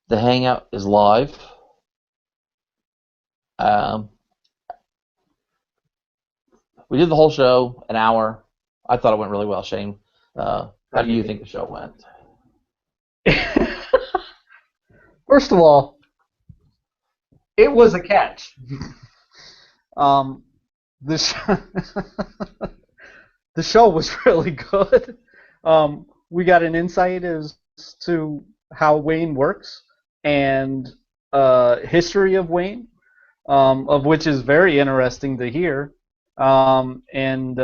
The Hangout is live. Um, we did the whole show, an hour. I thought it went really well, Shane. How How do do you you think think the the show show went? went? First of all, it was a catch. Um, the sh- the show was really good. We got an insight as to how Wayne works and history of Wayne, of which is very interesting to hear. And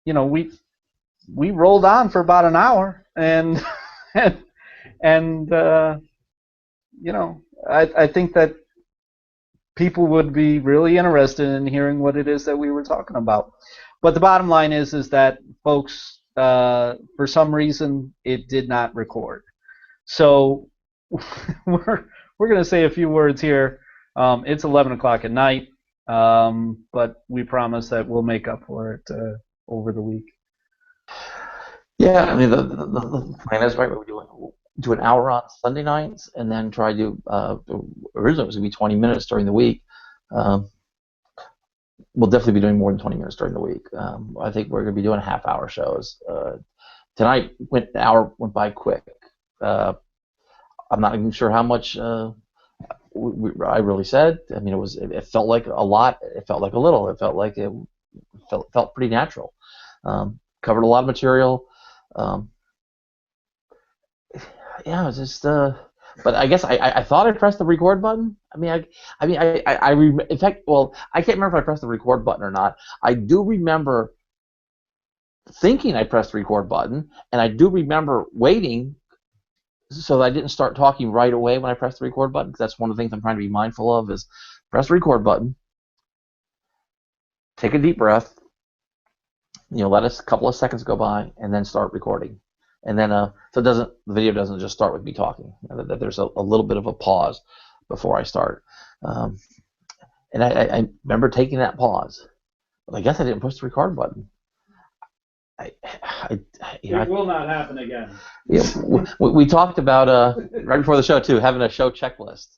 you know, we rolled on for about an hour, and and you know, I think that people would be really interested in hearing what it is that we were talking about. But the bottom line is that folks, for some reason, it did not record. So we're we're going to say a few words here. It's 11 o'clock at night, but we promise that we'll make up for it over the week. Yeah, I mean the plan is right. We do an hour on Sunday nights, and then try to originally it was gonna be 20 minutes during the week. Um, we'll definitely be doing more than 20 minutes during the week. I think we're gonna be doing half-hour shows. Tonight the hour went by quick. Uh, I'm not even sure how much I really said. I mean, it felt like a lot. It felt like a little. It felt like it felt pretty natural. Covered a lot of material. Um, yeah, it was just. But I guess I thought I pressed the record button. In fact, well, I can't remember if I pressed the record button or not. I do remember thinking I pressed the record button, and I do remember waiting so that I didn't start talking right away when I pressed the record button, because that's one of the things I'm trying to be mindful of is press the record button, take a deep breath, let us a couple of seconds go by, and then start recording. And then so the video doesn't just start with me talking. That there's a little bit of a pause before I start. Um, and I remember taking that pause, but I guess I didn't push the record button. I you know, It I, will not happen again. we talked about right before the show too, having a show checklist.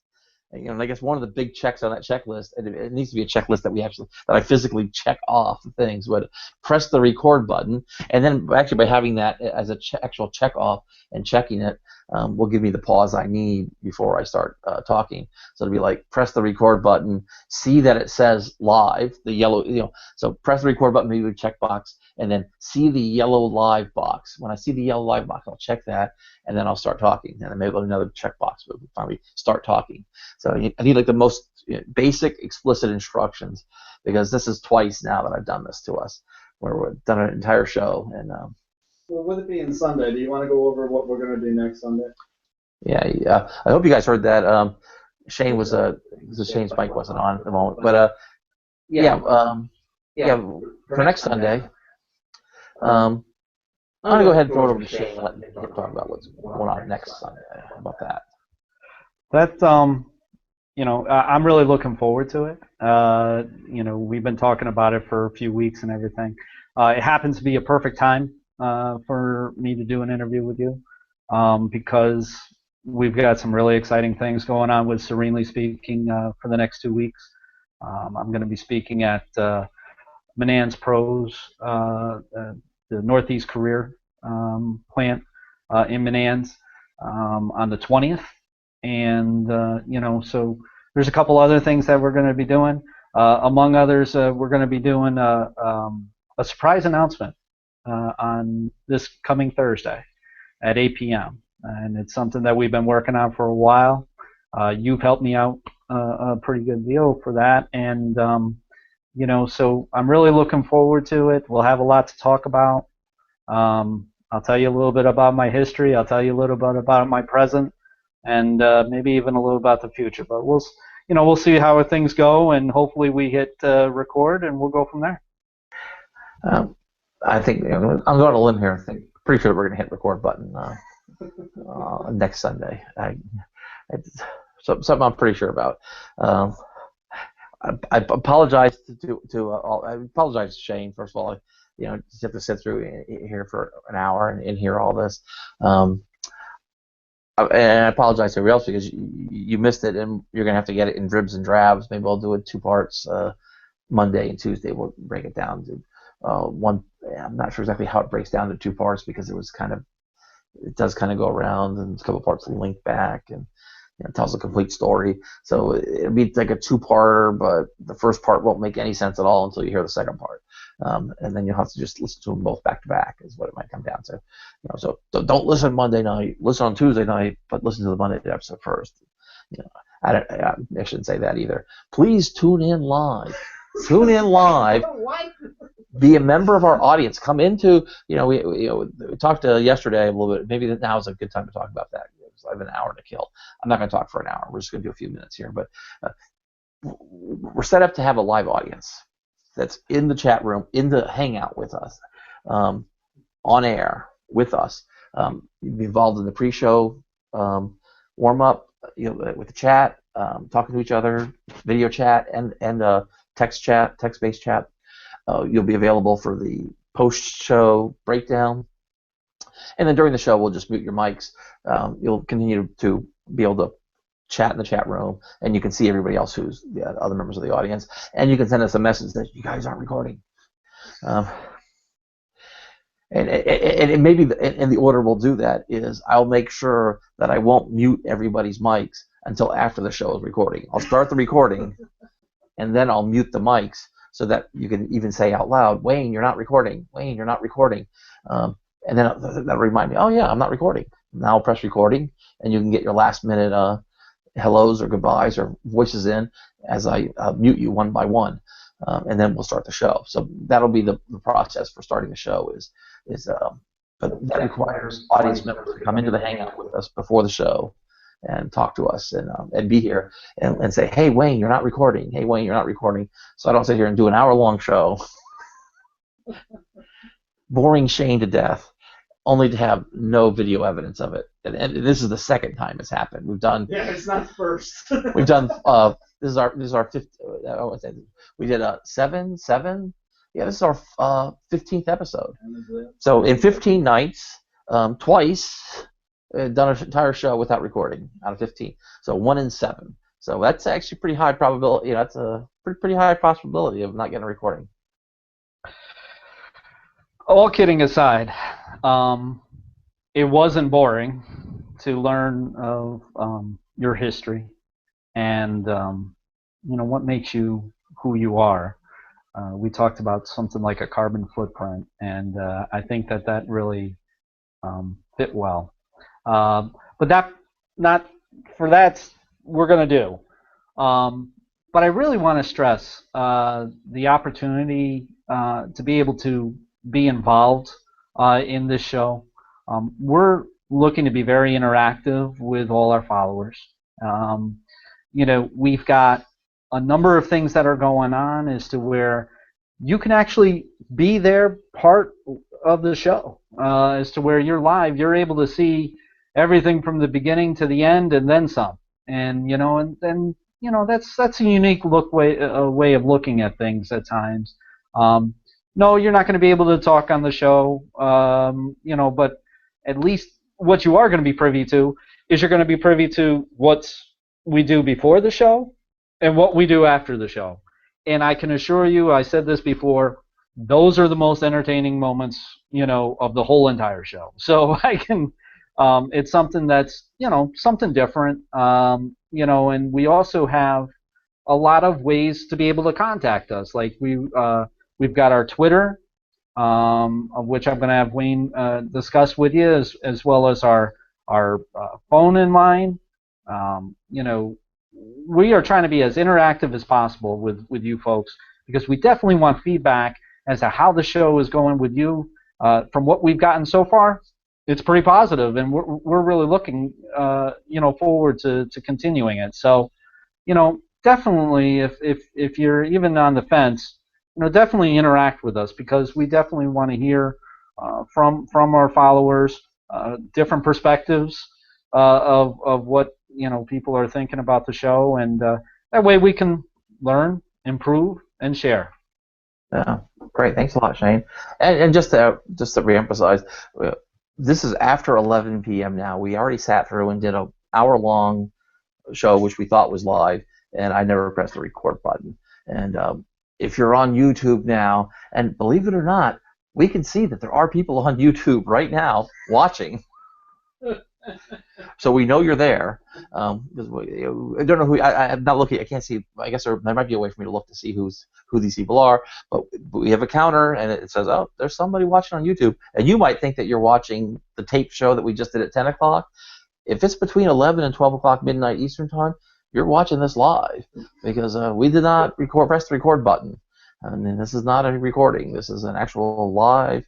And I guess one of the big checks on that checklist, and it needs to be a checklist that I physically check off things, but press the record button, and then actually by having that as a actual check off and checking it, will give me the pause I need before I start talking. So it'll be like press the record button, see that it says live, the yellow, so press the record button, maybe the check box, and then see the yellow live box. When I see the yellow live box, I'll check that, and then I'll start talking, and then maybe another check box, but finally start talking. So I need like the most basic, explicit instructions, because this is twice now that I've done this to us, where we've done an entire show. And Well, with it being Sunday, do you want to go over what we're going to do next Sunday? yeah. I hope you guys heard that. Shane was Shane's mic wasn't on at the moment, but yeah, yeah. For next Sunday, um, I'm gonna go ahead and throw it over to Shane and let him talk about what's going on next Sunday. How about that? That I'm really looking forward to it. We've been talking about it for a few weeks and everything. It happens to be a perfect time for me to do an interview with you because we've got some really exciting things going on with Serenely Speaking for the next 2 weeks. I'm going to be speaking at Manans Pros, the Northeast Career plant in Manans on the 20th. And, so there's a couple other things that we're going to be doing. Among others, we're going to be doing a surprise announcement on this coming Thursday at 8 p.m. And it's something that we've been working on for a while. You've helped me out a pretty good deal for that. And, so I'm really looking forward to it. We'll have a lot to talk about. I'll tell you a little bit about my history. I'll tell you a little bit about my present, and maybe even a little about the future. But we'll see how things go, and hopefully we hit record, and we'll go from there. Um, I think I'm going to limb here. I think pretty sure we're going to hit record button next Sunday. Something I'm pretty sure about. Um, I apologize I apologize to Shane, first of all. Just have to sit through here for an hour and hear all this. Um, And I apologize to everybody else because you missed it, and you're gonna have to get it in dribs and drabs. Maybe I'll do it 2 parts. Monday and Tuesday we'll break it down to one. I'm not sure exactly how it breaks down to 2 parts because it does kind of go around and a couple parts link back and tells a complete story. So it'll be like a 2-parter, but the first part won't make any sense at all until you hear the second part, and then you'll have to just listen to them both back to back is what it might come down to. So don't listen Monday night. Listen on Tuesday night, but listen to the Monday episode first. I shouldn't say that either. Please tune in live. Tune in live. Be a member of our audience. Come into, we talked yesterday a little bit. Maybe now is a good time to talk about that. I have an hour to kill. I'm not going to talk for an hour. We're just going to do a few minutes here. But we're set up to have a live audience that's in the chat room, in the hangout with us, on air with us. Be involved in the pre-show warm up, with the chat, talking to each other, video chat, and text-based chat. You'll be available for the post-show breakdown. And then during the show, we'll just mute your mics. You'll continue to be able to chat in the chat room, and you can see everybody else who's the other members of the audience. And you can send us a message that you guys aren't recording. And maybe the order we'll do that is I'll make sure that I won't mute everybody's mics until after the show is recording. I'll start the recording, and then I'll mute the mics so that you can even say out loud, Wayne, you're not recording. Wayne, you're not recording. And then that'll remind me, oh yeah, I'm not recording. Now I'll press recording, and you can get your last minute hellos or goodbyes or voices in as I mute you one by one, and then we'll start the show. So that'll be the process for starting the show. But that requires audience members to come into the hangout with us before the show and talk to us and be here and say, hey Wayne, you're not recording. Hey Wayne, you're not recording. So I don't sit here and do an hour-long show, boring Shane to death, only to have no video evidence of it. And this is the second time it's happened. We've done. Yeah, it's not first. We've done. This is our fifth. We did seven. Yeah, this is our 15th episode. So in 15 nights, twice, done an entire show without recording out of 15. So 1 in 7. So that's actually pretty high probability. That's a pretty high possibility of not getting a recording. All kidding aside, it wasn't boring to learn of your history and what makes you who you are. We talked about something like a carbon footprint, and I think that really fit well. But not for that we're going to do. But I really want to stress the opportunity to be able to be involved in this show. We're looking to be very interactive with all our followers. We've got a number of things that are going on as to where you can actually be there part of the show, as to where you're live, you're able to see everything from the beginning to the end and then some. And that's a unique way of looking at things at times. No, you're not going to be able to talk on the show, but at least what you are going to be privy to is you're going to be privy to what we do before the show and what we do after the show. And I can assure you, I said this before, those are the most entertaining moments, of the whole entire show. So I can, it's something that's, something different, and we also have a lot of ways to be able to contact us. Like we've got our Twitter, of which I'm going to have Wayne discuss with you, as well as our phone-in line. We are trying to be as interactive as possible with you folks, because we definitely want feedback as to how the show is going with you. From what we've gotten so far, it's pretty positive, and we're really looking forward to continuing it. So, definitely if you're even on the fence, definitely interact with us, because we definitely want to hear from our followers different perspectives of what people are thinking about the show, and that way we can learn, improve, and share. Yeah, great. Thanks a lot, Shane. And just to reemphasize, This is after 11 p.m. now. We already sat through and did an hour-long show, which we thought was live, and I never pressed the record button. And if you're on YouTube now, and believe it or not, we can see that there are people on YouTube right now watching. So we know you're there. I don't know who. I'm not looking. I can't see. I guess there might be a way for me to look to see who these people are. But we have a counter, and it says, "Oh, there's somebody watching on YouTube." And you might think that you're watching the tape show that we just did at 10 o'clock. If it's between 11 and 12 o'clock midnight Eastern time, you're watching this live because we did not press the record button. I mean, this is not a recording. This is an actual live,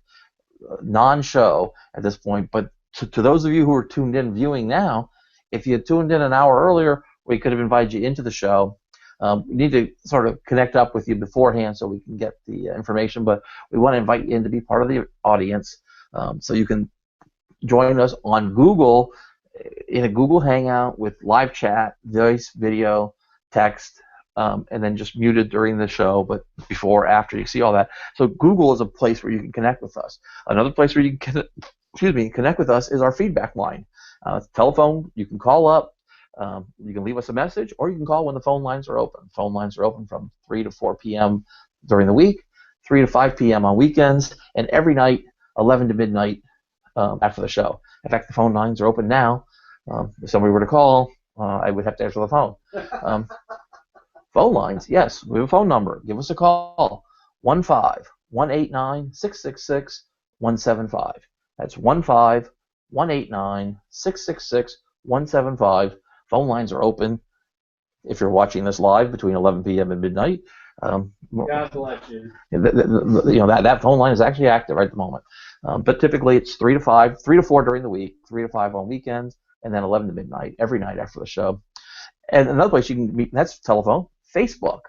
non-show at this point. But to those of you who are tuned in viewing now, if you had tuned in an hour earlier, we could have invited you into the show. We need to sort of connect up with you beforehand so we can get the information, but we want to invite you in to be part of the audience, so you can join us on Google in a Google Hangout with live chat, voice, video, text, and then just muted during the show, but before, after, you see all that. So Google is a place where you can connect with us. Another place where you can connect with us is our feedback line. Telephone, you can call up, you can leave us a message, or you can call when the phone lines are open. Phone lines are open from 3 to 4 p.m. during the week, 3 to 5 p.m. on weekends, and every night, 11 to midnight after the show. In fact, the phone lines are open now. If somebody were to call, I would have to answer the phone. Phone lines, yes, we have a phone number. Give us a call, 1-5-189-666-175. That's 1-5-189-666-175. Phone lines are open if you're watching this live between 11 p.m. and midnight. God bless you. That phone line is actually active right at the moment. But typically it's 3 to 5, 3 to 4 during the week, 3 to 5 on weekends, and then 11 to midnight every night after the show. And another place you can meet, that's telephone, Facebook.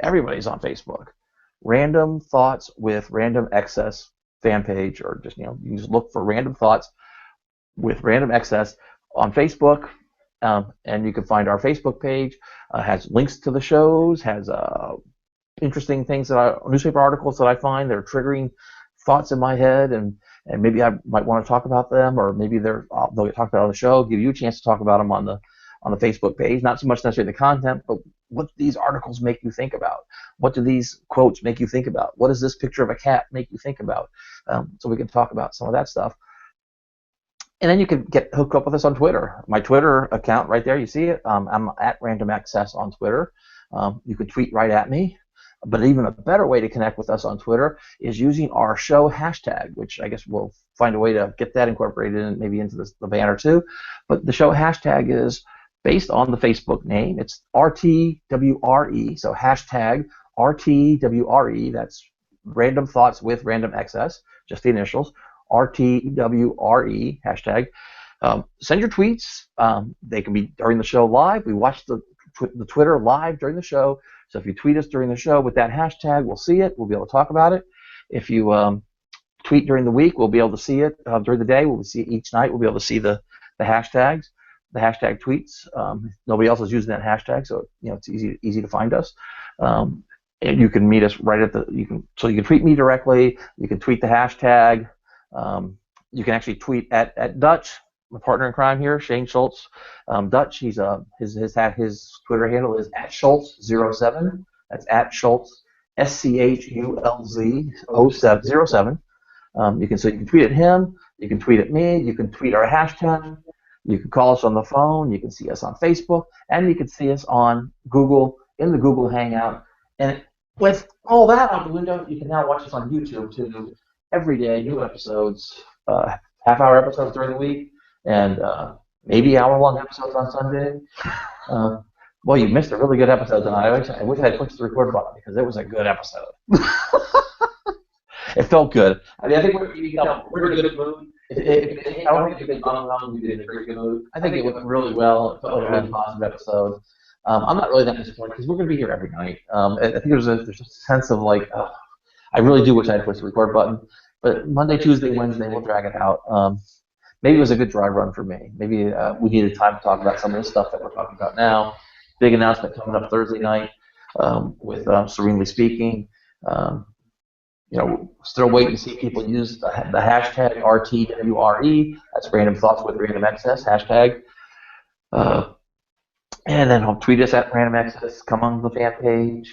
Everybody's on Facebook. Random Thoughts with Random Excess fan page, or just you can just look for Random Thoughts with Random Excess on Facebook, and you can find our Facebook page. Has links to the shows, has interesting things newspaper articles that I find that are triggering thoughts in my head, and maybe I might want to talk about them, or maybe they'll get talked about on the show. Give you a chance to talk about them on the Facebook page. Not so much necessarily the content, but what do these articles make you think about? What do these quotes make you think about? What does this picture of a cat make you think about? So we can talk about some of that stuff. And then you can get hooked up with us on Twitter. My Twitter account right there, you see it. I'm at Random Access on Twitter. You can tweet right at me. But even a better way to connect with us on Twitter is using our show hashtag, which I guess we'll find a way to get that incorporated in, maybe into the banner too. But the show hashtag is based on the Facebook name. It's RTWRE, so hashtag RTWRE. That's Random Thoughts with Random Excess, just the initials. RTWRE hashtag. Send your tweets. They can be during the show live. We watch the Twitter live during the show. So if you tweet us during the show with that hashtag, we'll see it. We'll be able to talk about it. If you tweet during the week, we'll be able to see it. During the day, we'll see it each night. We'll be able to see the hashtags, the hashtag tweets. Nobody else is using that hashtag, so it's easy to find us. And you can meet us right at you can tweet me directly. You can tweet the hashtag. You can actually tweet at Dutch, my partner in crime here, Shane Schultz. Dutch, his Twitter handle is @Schultz07. That's @Schultz, SCHULZ07. You can tweet at him. You can tweet at me. You can tweet our hashtag. You can call us on the phone. You can see us on Facebook, and you can see us on Google in the Google Hangout. And with all that out the window, you can now watch us on YouTube too. Every day, new episodes, half-hour episodes during the week, and maybe hour-long episodes on Sunday. Well, you missed a really good episode tonight. I wish I had pushed the record button because it was a good episode. It felt good. I mean, I think we're in a good mood. I don't think we've been we did in a great mood. I think it went really well. It felt like a really positive episode. I'm not really that disappointed because we're going to be here every night. I think there's a sense of like, I really do wish I had pushed the record button. But Monday, Tuesday, Wednesday, we'll drag it out. Maybe it was a good dry run for me. Maybe we needed time to talk about some of the stuff that we're talking about now. Big announcement coming up Thursday night with Serenely Speaking. still waiting to see people use the hashtag RTWRE. That's Random Thoughts with Random Access hashtag. And then I'll tweet us at Random Access. Come on the fan page.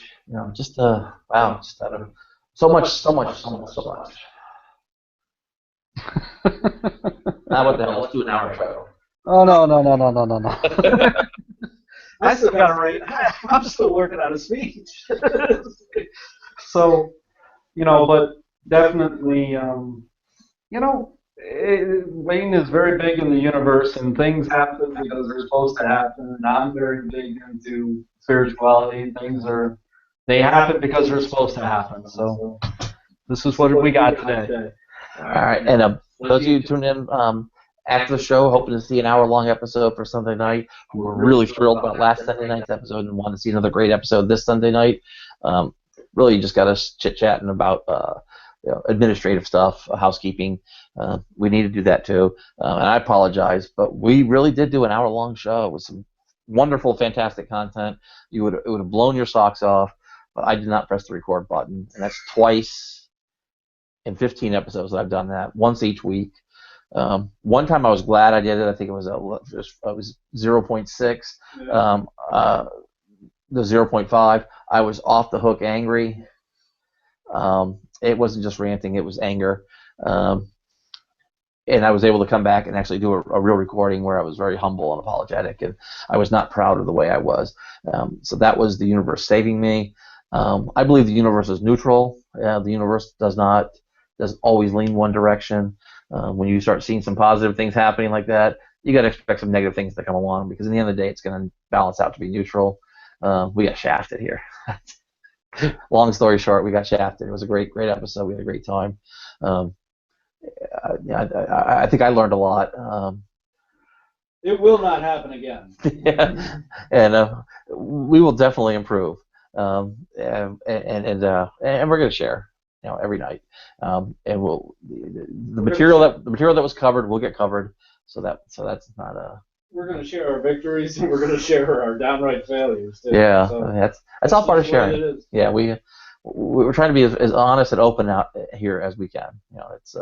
Just wow, just so much. Now what the hell? Let's do an hour show. Oh no. I still got to write. I'm still working on a speech. So, but definitely, Wayne is very big in the universe, and things happen because they're supposed to happen. And I'm very big into spirituality. They happen because they're supposed to happen. So, this is what we got today. All right, and those of you who tuned in after the show, hoping to see an hour-long episode for Sunday night, who were really thrilled about last Sunday night's episode and want to see another great episode this Sunday night. Really, you just got us chit-chatting about administrative stuff, housekeeping. We need to do that too, and I apologize, but we really did do an hour-long show with some wonderful, fantastic content. It would have blown your socks off, but I did not press the record button, and that's twice in 15 episodes that I've done that, once each week. One time I was glad I did it. I think it was 0.6. The 0.5, I was off the hook angry. It wasn't just ranting, it was anger. And I was able to come back and actually do a real recording where I was very humble and apologetic, and I was not proud of the way I was. So that was the universe saving me. I believe the universe is neutral. The universe doesn't always lean one direction. When you start seeing some positive things happening like that, you got to expect some negative things to come along, because in the end of the day, it's going to balance out to be neutral. We got shafted here. Long story short, we got shafted. It was a great episode. We had a great time. I think I learned a lot. It will not happen again. Yeah, and we will definitely improve. And we're going to share, every night. And the material that was covered will get covered. So that's not a. We're going to share our victories, and we're going to share our downright failures too. Yeah, so that's all part of sharing. Yeah, we're trying to be as honest and open out here as we can. It's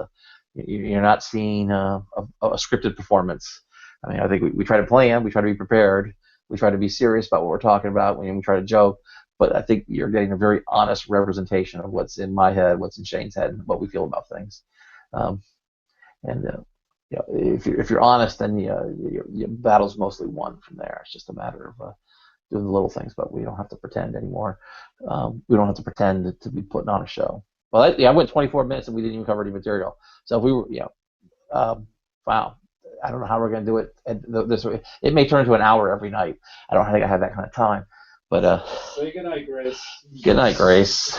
you're not seeing a scripted performance. I mean, I think we try to plan, we try to be prepared, we try to be serious about what we're talking about when we try to joke. But I think you're getting a very honest representation of what's in my head, what's in Shane's head, and what we feel about things. If you're honest, then your battle's mostly won from there. It's just a matter of doing the little things, but we don't have to pretend anymore. We don't have to pretend to be putting on a show. Well, I went 24 minutes and we didn't even cover any material. So if we were, wow, I don't know how we're going to do it this way. It may turn into an hour every night. I don't think I have that kind of time. But say good night, Grace. Good night, Grace.